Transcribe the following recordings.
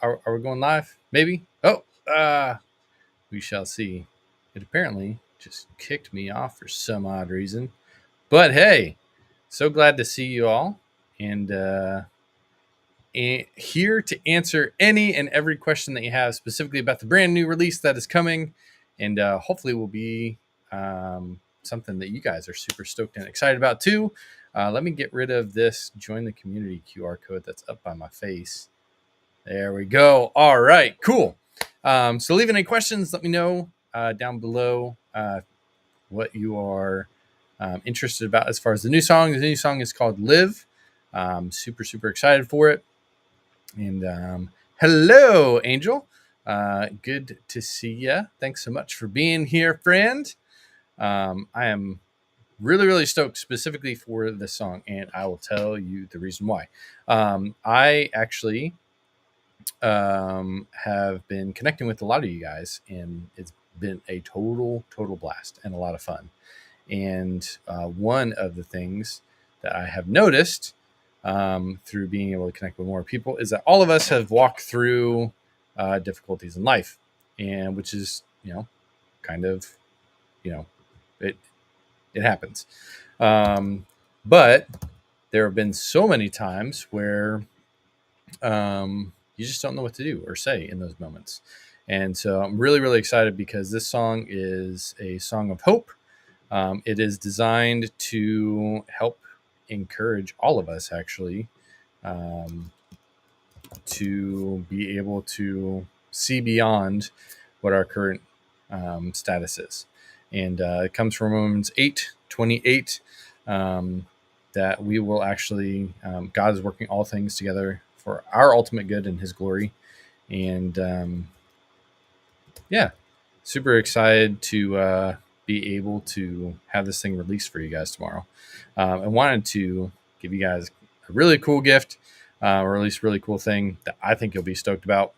are we going live? Maybe. Oh, we shall see. It apparently just kicked me off for some odd reason. But hey, so glad to see you all, and here to answer any and every question that you have, specifically about the brand new release that is coming, and hopefully will be something that you guys are super stoked and excited about too. Let me get rid of this join the community QR code that's up by my face. There we go. All right, cool. So leave any questions. Let me know down below what you are interested about as far as the new song. The new song is called Live. Super, super excited for it. And hello, Angel. Good to see you. Thanks so much for being here, friend. I am really, really stoked specifically for this song, and I will tell you the reason why. I actually have been connecting with a lot of you guys, and it's been a total blast and a lot of fun. And one of the things that I have noticed through being able to connect with more people is that all of us have walked through difficulties in life, and which is, kind of, it happens. But there have been so many times where you just don't know what to do or say in those moments. And so I'm really, really excited because this song is a song of hope. It is designed to help encourage all of us, actually, to be able to see beyond what our current status is. And it comes from Romans 8:28, that we will actually, God is working all things together for our ultimate good and his glory. And super excited to be able to have this thing released for you guys tomorrow. I wanted to give you guys a really cool gift, or at least really cool thing that I think you'll be stoked about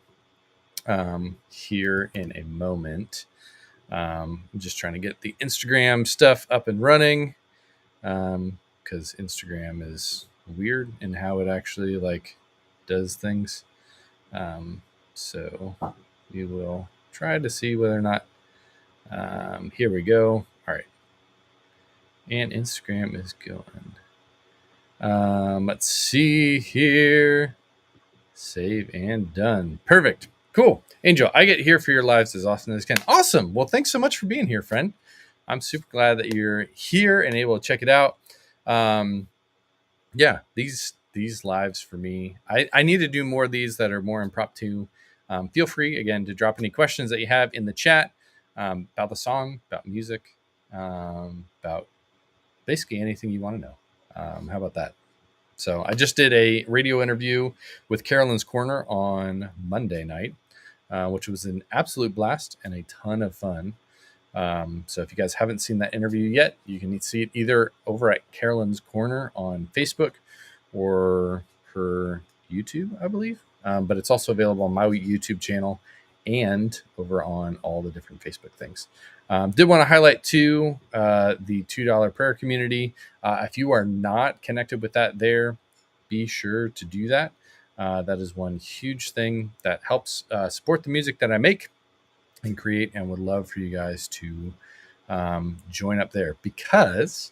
here in a moment. I'm just trying to get the Instagram stuff up and running, because Instagram is weird in how it actually does things. So we will try to see whether or not. Here we go. All right. And Instagram is going. Let's see here. Save and done. Perfect. Cool. Angel, I get here for your lives as often as I can. Awesome. Well, thanks so much for being here, friend. I'm super glad that you're here and able to check it out. These lives for me, I need to do more of these that are more impromptu. Feel free, again, to drop any questions that you have in the chat about the song, about music, about basically anything you want to know. How about that? So I just did a radio interview with Carolyn's Corner on Monday night, which was an absolute blast and a ton of fun. So if you guys haven't seen that interview yet, you can see it either over at Carolyn's Corner on Facebook or her YouTube, I believe. But it's also available on my YouTube channel and over on all the different Facebook things. Did want to highlight too the $2 prayer community. If you are not connected with that there, be sure to do that. That is one huge thing that helps support the music that I make and create, and would love for you guys to join up there, because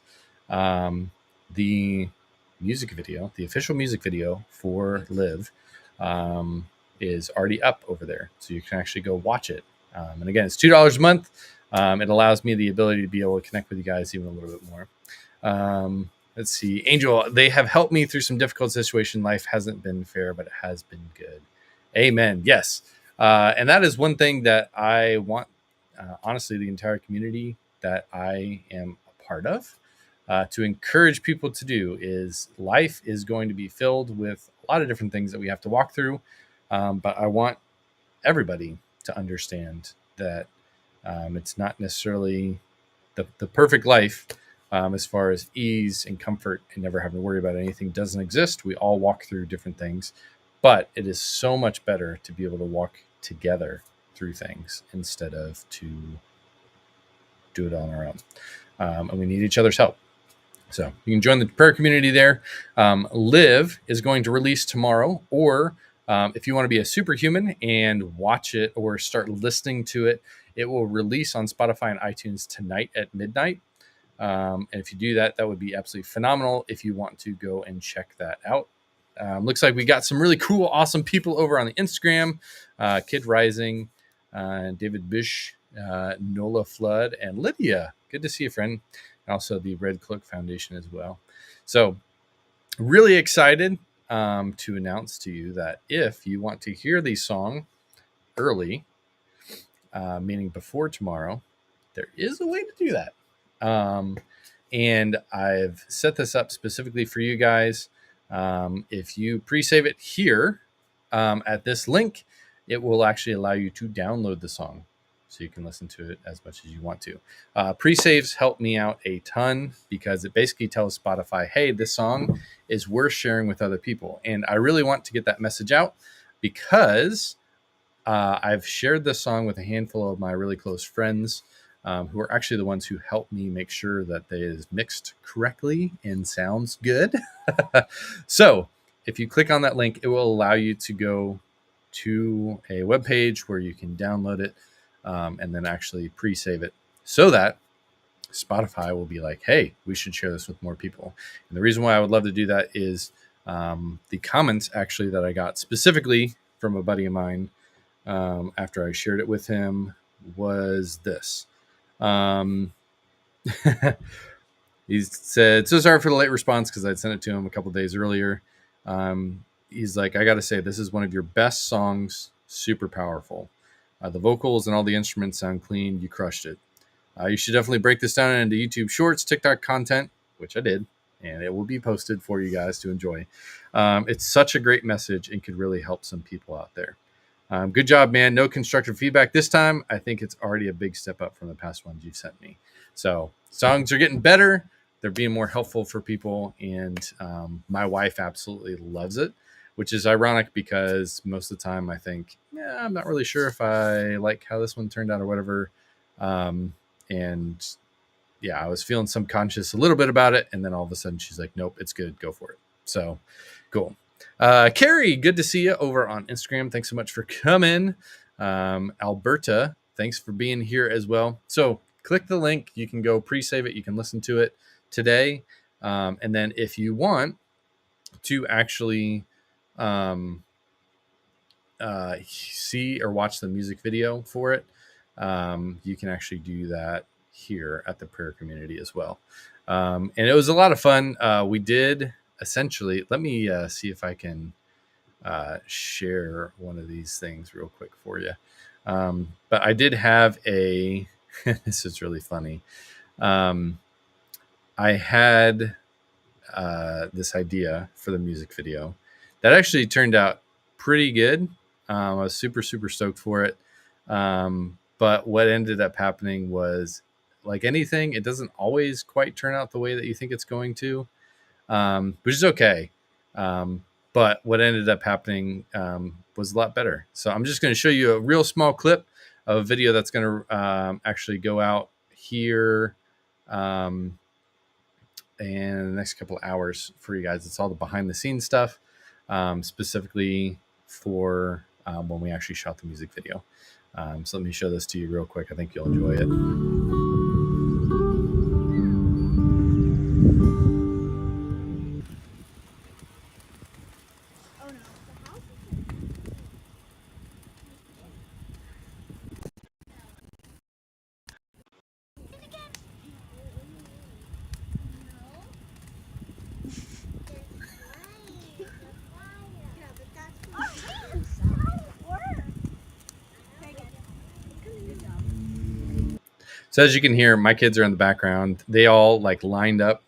the music video, the official music video for Live, is already up over there, so you can actually go watch it. And again, it's $2 a month. It allows me the ability to be able to connect with you guys even a little bit more. Let's see. Angel, they have helped me through some difficult situation. Life hasn't been fair, but it has been good. Amen. Yes. And that is one thing that I want, honestly, the entire community that I am a part of, to encourage people to do. Is life is going to be filled with a lot of different things that we have to walk through. But I want everybody to understand that it's not necessarily the perfect life, as far as ease and comfort and never having to worry about anything doesn't exist. We all walk through different things, but it is so much better to be able to walk together through things instead of to do it on our own. And we need each other's help. So you can join the prayer community there. Live is going to release tomorrow, or If you want to be a superhuman and watch it or start listening to it, it will release on Spotify and iTunes tonight at midnight. And if you do that, that would be absolutely phenomenal if you want to go and check that out. Looks like we got some really cool, awesome people over on the Instagram. Kid Rising, David Bish, Nola Flood, and Lydia. Good to see you, friend. Also the Red Cloak Foundation as well. So really excited to announce to you that if you want to hear the song early, meaning before tomorrow, there is a way to do that. And I've set this up specifically for you guys. If you pre-save it here at this link, it will actually allow you to download the song so you can listen to it as much as you want to. Pre-saves help me out a ton because it basically tells Spotify, hey, this song is worth sharing with other people. And I really want to get that message out because I've shared this song with a handful of my really close friends who are actually the ones who help me make sure that it is mixed correctly and sounds good. So if you click on that link, it will allow you to go to a web page where you can download it and then actually pre-save it so that Spotify will be like, hey, we should share this with more people. And the reason why I would love to do that is the comments actually that I got specifically from a buddy of mine after I shared it with him was this. He said, so sorry for the late response because I'd sent it to him a couple days earlier. He's like, I got to say, this is one of your best songs. Super powerful. The vocals and all the instruments sound clean. You crushed it. You should definitely break this down into YouTube Shorts, TikTok content, which I did, and it will be posted for you guys to enjoy. It's such a great message and could really help some people out there. Good job, man. No constructive feedback this time. I think it's already a big step up from the past ones you've sent me. So songs are getting better. They're being more helpful for people. And my wife absolutely loves it, which is ironic because most of the time I think, yeah, I'm not really sure if I like how this one turned out or whatever. And yeah, I was feeling subconscious a little bit about it. And then all of a sudden she's like, nope, it's good. Go for it. So cool. Carrie, good to see you over on Instagram. Thanks so much for coming. Alberta, thanks for being here as well. So click the link. You can go pre-save it. You can listen to it today. And then if you want to actually see or watch the music video for it, you can actually do that here at the prayer community as well. And it was a lot of fun. We did essentially, let me see if I can share one of these things real quick for you. But I did have a, this is really funny. I had this idea for the music video that actually turned out pretty good. I was super, super stoked for it. But what ended up happening was, like anything, it doesn't always quite turn out the way that you think it's going to, which is okay. But what ended up happening was a lot better. So I'm just going to show you a real small clip of a video that's going to actually go out here in the next couple of hours for you guys. It's all the behind the scenes stuff, specifically for when we actually shot the music video. So let me show this to you real quick. I think you'll enjoy it. So as you can hear, my kids are in the background. They all like lined up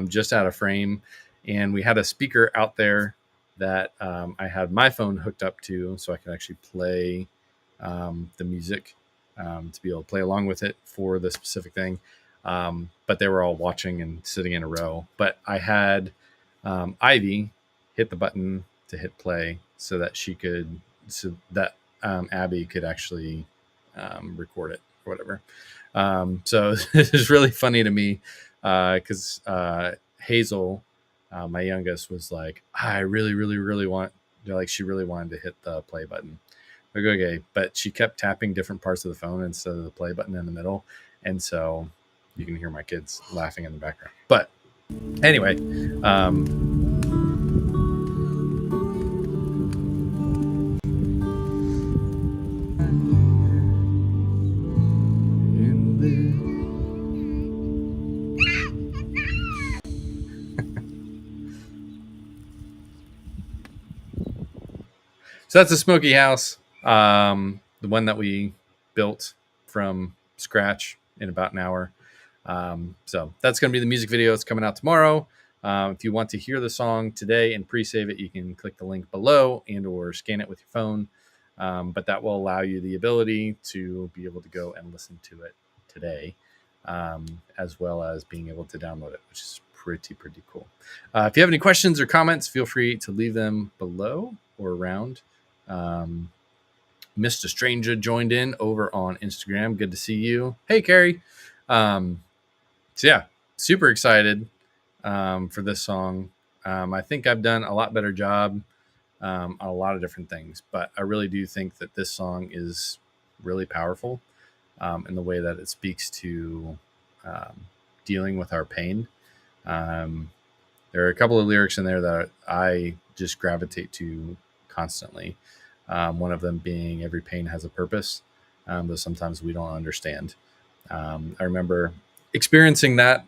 just out of frame. And we had a speaker out there that I had my phone hooked up to so I could actually play the music to be able to play along with it for the specific thing. But they were all watching and sitting in a row. But I had Ivy hit the button to hit play so that Abby could actually record it or whatever. So this is really funny to me because Hazel, my youngest, was like, I really, really, really want They're like, she really wanted to hit the play button. Like, okay, but she kept tapping different parts of the phone instead of the play button in the middle. And so you can hear my kids laughing in the background. But anyway, so that's a smoky house, the one that we built from scratch in about an hour. So that's going to be the music video. It's coming out tomorrow. If you want to hear the song today and pre-save it, you can click the link below and or scan it with your phone. But that will allow you the ability to be able to go and listen to it today, as well as being able to download it, which is pretty cool. If you have any questions or comments, feel free to leave them below or around. Mr. Stranger joined in over on Instagram. Good to see you. Hey, Carrie. So yeah, super excited for this song. I think I've done a lot better job on a lot of different things, but I really do think that this song is really powerful in the way that it speaks to dealing with our pain. There are a couple of lyrics in there that I just gravitate to constantly. One of them being every pain has a purpose, though sometimes we don't understand. I remember experiencing that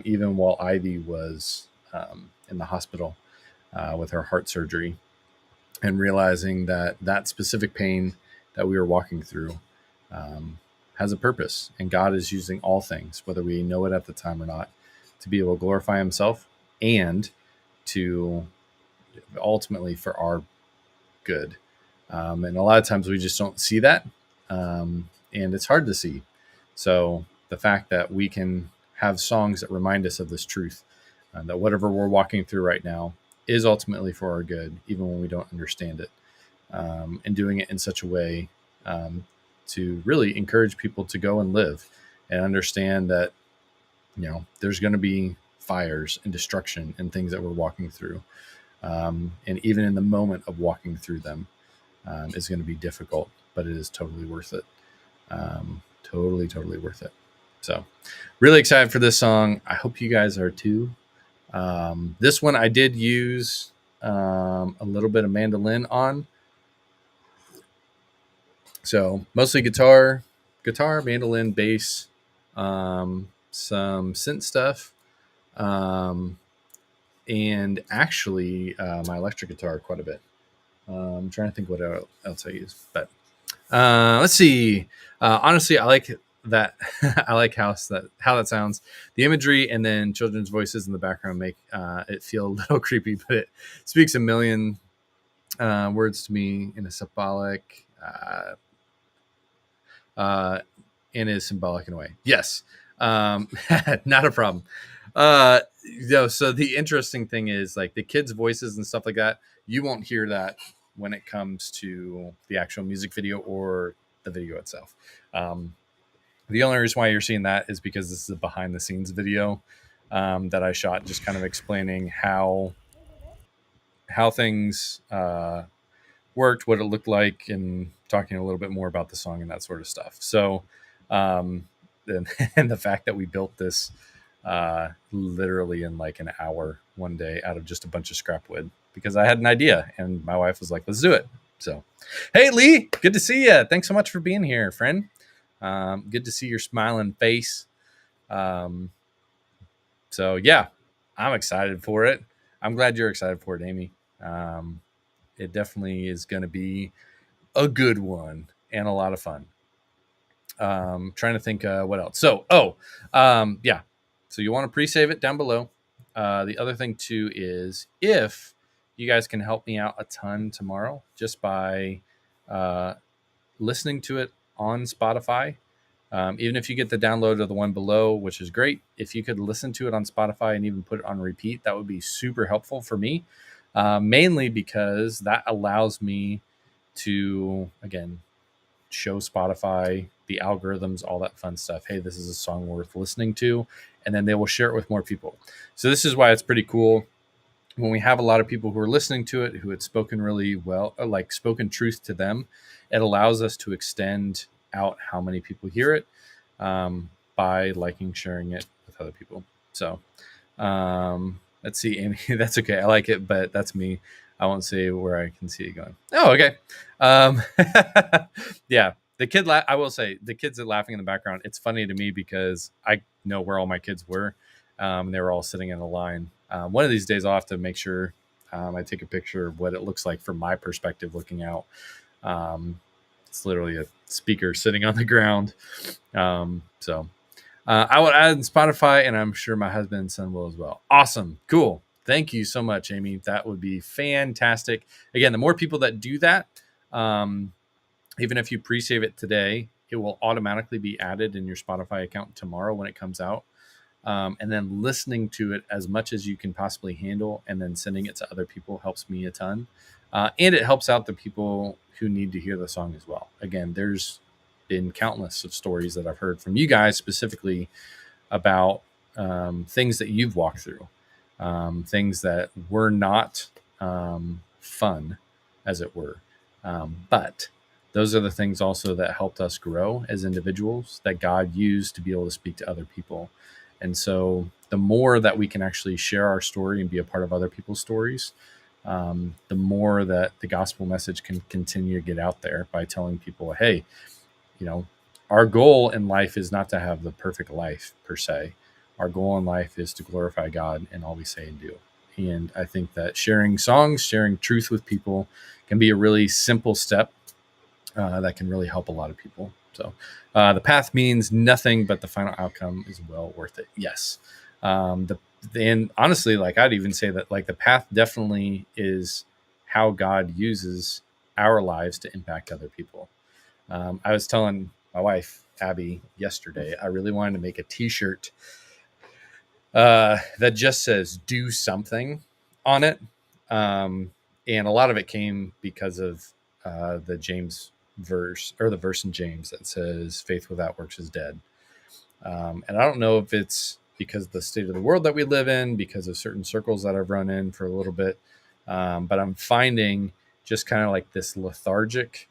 even while Ivy was in the hospital with her heart surgery, and realizing that that specific pain that we were walking through has a purpose, and God is using all things, whether we know it at the time or not, to be able to glorify himself and to ultimately for our good. And a lot of times we just don't see that. And it's hard to see. So the fact that we can have songs that remind us of this truth, that whatever we're walking through right now is ultimately for our good, even when we don't understand it, and doing it in such a way to really encourage people to go and live and understand that, there's going to be fires and destruction and things that we're walking through. And even in the moment of walking through them is going to be difficult, but it is totally worth it. Totally worth it. So really excited for this song. I hope you guys are too. This one I did use a little bit of mandolin on. So mostly guitar, mandolin, bass, some synth stuff, and actually my electric guitar quite a bit. I'm trying to think what else I use, but let's see. Honestly, I like that. I like how that sounds. The imagery and then children's voices in the background make it feel a little creepy, but it speaks a million words to me in a symbolic and is symbolic in a way. Yes, not a problem. So the interesting thing is, like, the kids' voices and stuff like that, you won't hear that when it comes to the actual music video or the video itself. The only reason why you're seeing that is because this is a behind the scenes video that I shot, just kind of explaining how things worked, what it looked like, and talking a little bit more about the song and that sort of stuff. So and the fact that we built this literally in like an hour one day out of just a bunch of scrap wood, because I had an idea and my wife was like, let's do it. So, hey, Lee, good to see you. Thanks so much for being here, friend. Good to see your smiling face. So yeah, I'm excited for it. I'm glad you're excited for it, Amy. It definitely is going to be a good one and a lot of fun. Trying to think what else. So, yeah. So you want to pre-save it down below. The other thing too is, if you guys can help me out a ton tomorrow just by listening to it on Spotify, even if you get the download of the one below, which is great. If you could listen to it on Spotify and even put it on repeat, that would be super helpful for me, mainly because that allows me to, again, show Spotify, the algorithms, all that fun stuff. Hey, this is a song worth listening to, and then they will share it with more people. So this is why it's pretty cool. when we have a lot of people who are listening to it, who had spoken really well, like spoken truth to them, it allows us to extend out how many people hear it, by liking, sharing it with other people. So let's see, Amy. That's okay. I like it, but that's me. I won't say where I can see it going. Oh, okay. Yeah, the kid. I will say the kids are laughing in the background. It's funny to me because I know where all my kids were. And they were all sitting in a line. One of these days, I'll have to make sure I take a picture of what it looks like from my perspective looking out. It's literally a speaker sitting on the ground. So I will add Spotify, and I'm sure my husband and son will as well. Awesome. Cool. Thank you so much, Amy. That would be fantastic. Again, the more people that do that, even if you pre-save it today, it will automatically be added in your Spotify account tomorrow when it comes out. And then listening to it as much as you can possibly handle and then sending it to other people helps me a ton. And it helps out the people who need to hear the song as well. Again, there's been countless of stories that I've heard from you guys specifically about things that you've walked through, things that were not fun, as it were. But those are the things also that helped us grow as individuals that God used to be able to speak to other people. And so the more that we can actually share our story and be a part of other people's stories, the more that the gospel message can continue to get out there by telling people, hey, our goal in life is not to have the perfect life per se. Our goal in life is to glorify God in all we say and do. And I think that sharing songs, sharing truth with people can be a really simple step that can really help a lot of people. So the path means nothing, but the final outcome is well worth it. Yes. And honestly, like I'd even say that like the path definitely is how God uses our lives to impact other people. I was telling my wife, Abby, yesterday, I really wanted to make a t-shirt that just says do something on it. And a lot of it came because of the James verse, or the verse in James that says faith without works is dead. And I don't know if it's because of the state of the world that we live in, because of certain circles that I've run in for a little bit. But I'm finding just kind of like this lethargic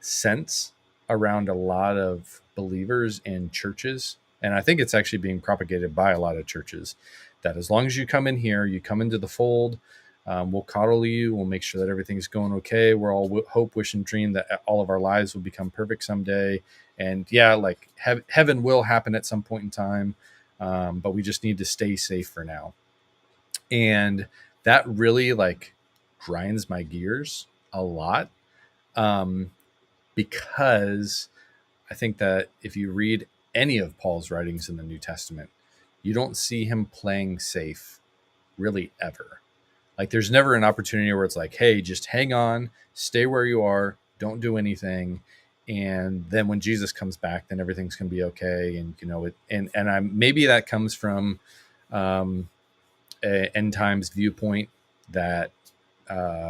sense around a lot of believers in churches. And I think it's actually being propagated by a lot of churches that as long as you come in here, you come into the fold, we'll coddle you. We'll make sure that everything's going okay. We're all hope, wish, and dream that all of our lives will become perfect someday. And yeah, like heaven will happen at some point in time, but we just need to stay safe for now. And that really like grinds my gears a lot, because I think that if you read any of Paul's writings in the New Testament, you don't see him playing safe really ever. Like there's never an opportunity where it's like, hey, just hang on, stay where you are, don't do anything. And then when Jesus comes back, then everything's going to be okay. And, maybe that comes from an end times viewpoint that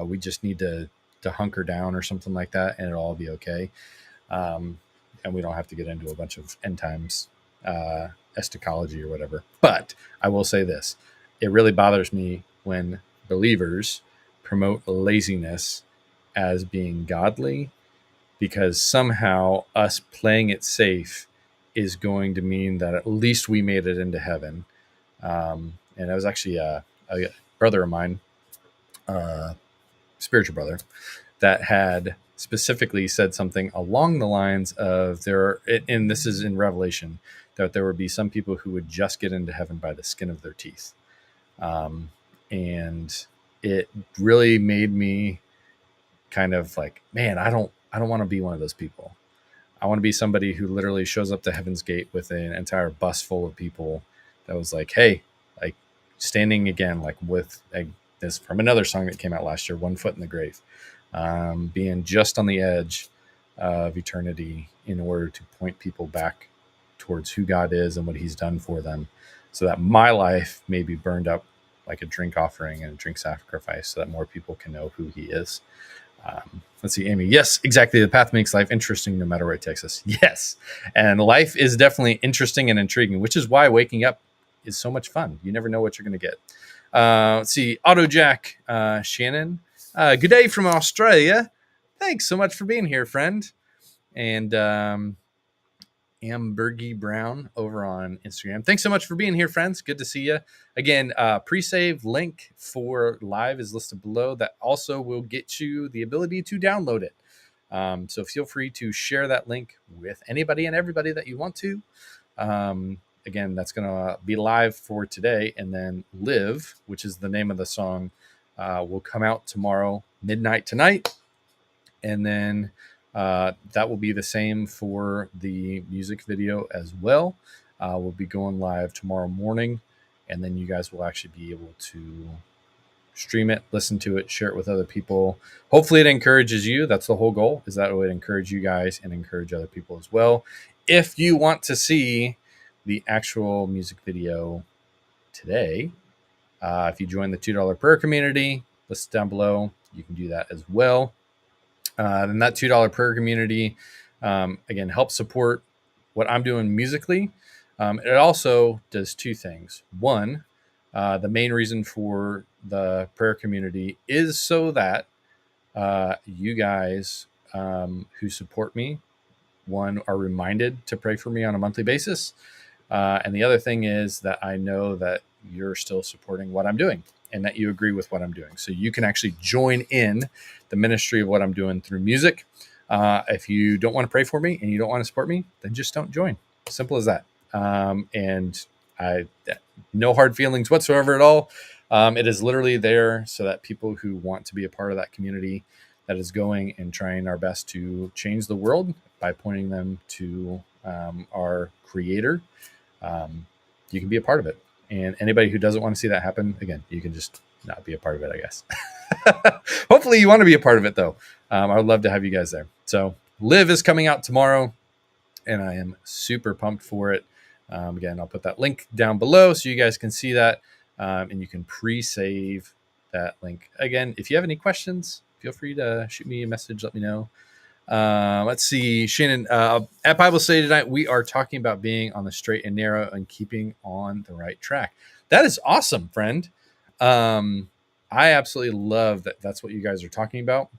we just need to hunker down or something like that, and it'll all be okay. And we don't have to get into a bunch of end times eschatology or whatever. But I will say this, it really bothers me when believers promote laziness as being godly, because somehow us playing it safe is going to mean that at least we made it into heaven. And that was actually a brother of mine, spiritual brother, that had specifically said something along the lines of and this is in Revelation, that there would be some people who would just get into heaven by the skin of their teeth. And it really made me kind of like, man, I don't want to be one of those people. I want to be somebody who literally shows up to Heaven's Gate with an entire bus full of people that was like, hey, like standing again, like with this from another song that came out last year, 1 Foot in the Grave, being just on the edge of eternity in order to point people back towards who God is and what he's done for them, so that my life may be burned up like a drink offering and a drink sacrifice, so that more people can know who he is. Let's see, Amy. Yes, exactly. The path makes life interesting no matter where it takes us. Yes. And life is definitely interesting and intriguing, which is why waking up is so much fun. You never know what you're going to get. Let's see. AutoJack Shannon. Good day from Australia. Thanks so much for being here, friend. And Ambergy Brown over on Instagram. Thanks so much for being here, friends. Good to see you. Again, pre-save link for live is listed below. That also will get you the ability to download it. So feel free to share that link with anybody and everybody that you want to. Again, that's going to be live for today. And then Live, which is the name of the song, will come out tomorrow, midnight tonight. And then that will be the same for the music video as well. We'll be going live tomorrow morning. And then you guys will actually be able to stream it, listen to it, share it with other people. Hopefully it encourages you. That's the whole goal, is that it would encourage you guys and encourage other people as well. If you want to see the actual music video today, if you join the $2 prayer community, listed down below, you can do that as well. Then that $2 prayer community, again, helps support what I'm doing musically. It also does two things. One, the main reason for the prayer community is so that you guys who support me, one, are reminded to pray for me on a monthly basis. And the other thing is that I know that you're still supporting what I'm doing and that you agree with what I'm doing. So you can actually join in the ministry of what I'm doing through music. If you don't want to pray for me and you don't want to support me, then just don't join. Simple as that. And I, no hard feelings whatsoever at all. It is literally there so that people who want to be a part of that community that is going and trying our best to change the world by pointing them to our creator, you can be a part of it. And anybody who doesn't want to see that happen, again, you can just not be a part of it, I guess. Hopefully you want to be a part of it, though. I would love to have you guys there. So Live is coming out tomorrow, and I am super pumped for it. Again, I'll put that link down below so you guys can see that, and you can pre-save that link. Again, if you have any questions, feel free to shoot me a message. Let me know. Let's see, Shannon, at Bible Study tonight, we are talking about being on the straight and narrow and keeping on the right track. That is awesome, friend. I absolutely love that. That's what you guys are talking about.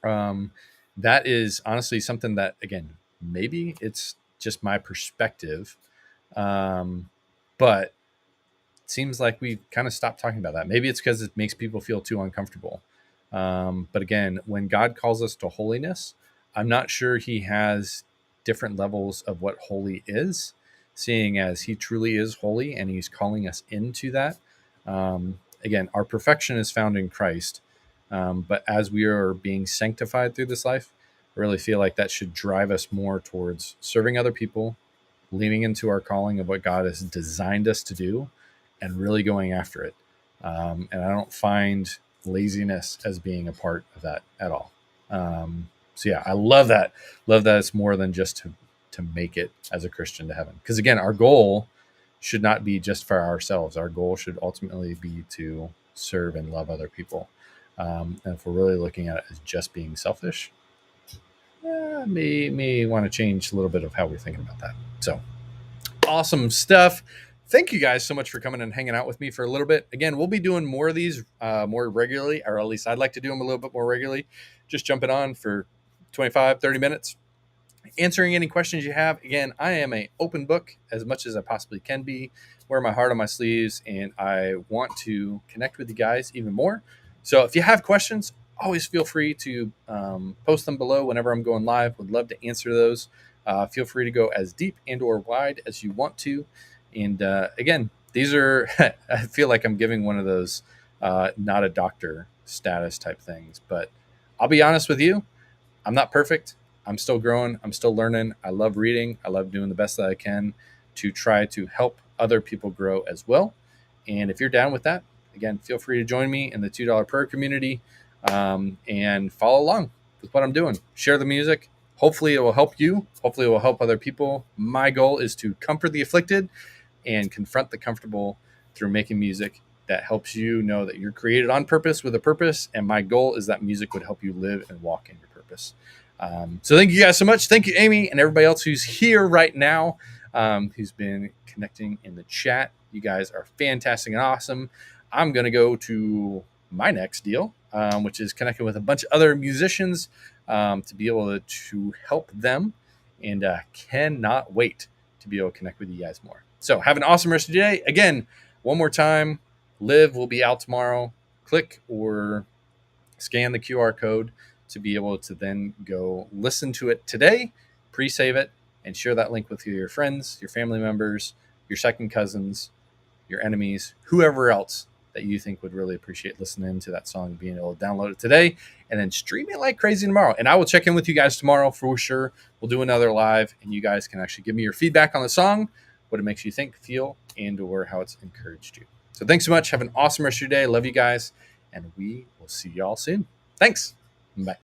That is honestly something that, again, maybe it's just my perspective. But it seems like we kind of stopped talking about that. Maybe it's because it makes people feel too uncomfortable. But again, when God calls us to holiness, I'm not sure he has different levels of what holy is, seeing as he truly is holy and he's calling us into that. Again, our perfection is found in Christ. But as we are being sanctified through this life, I really feel like that should drive us more towards serving other people, leaning into our calling of what God has designed us to do, and really going after it. And I don't find laziness as being a part of that at all. So yeah, I love that. Love that it's more than just to make it as a Christian to heaven. Because again, our goal should not be just for ourselves. Our goal should ultimately be to serve and love other people. And if we're really looking at it as just being selfish, may want to change a little bit of how we're thinking about that. So awesome stuff. Thank you guys so much for coming and hanging out with me for a little bit. Again, we'll be doing more of these more regularly, or at least I'd like to do them a little bit more regularly. Just jumping on for 25, 30 minutes, answering any questions you have. Again, I am an open book as much as I possibly can be, wear my heart on my sleeves, and I want to connect with you guys even more. So if you have questions, always feel free to post them below whenever I'm going live. Would love to answer those. Feel free to go as deep and or wide as you want to. And again, these are, I feel like I'm giving one of those not a doctor status type things, but I'll be honest with you. I'm not perfect. I'm still growing. I'm still learning. I love reading. I love doing the best that I can to try to help other people grow as well. And if you're down with that, again, feel free to join me in the $2 prayer community and follow along with what I'm doing. Share the music. Hopefully it will help you. Hopefully it will help other people. My goal is to comfort the afflicted and confront the comfortable through making music that helps you know that you're created on purpose with a purpose. And my goal is that music would help you live and walk in your purpose. So thank you guys so much. Thank you, Amy, and everybody else who's here right now, who's been connecting in the chat. You guys are fantastic and awesome. I'm going to go to my next deal, which is connecting with a bunch of other musicians to be able to help them, and cannot wait to be able to connect with you guys more. So have an awesome rest of your day. Again, one more time, Live will be out tomorrow. Click or scan the QR code to be able to then go listen to it today, pre-save it, and share that link with your friends, your family members, your second cousins, your enemies, whoever else that you think would really appreciate listening to that song, being able to download it today and then stream it like crazy tomorrow. And I will check in with you guys tomorrow for sure. We'll do another live, and you guys can actually give me your feedback on the song, what it makes you think, feel, and or how it's encouraged you. So thanks so much. Have an awesome rest of your day. Love you guys, and we will see y'all soon. Thanks. Bye.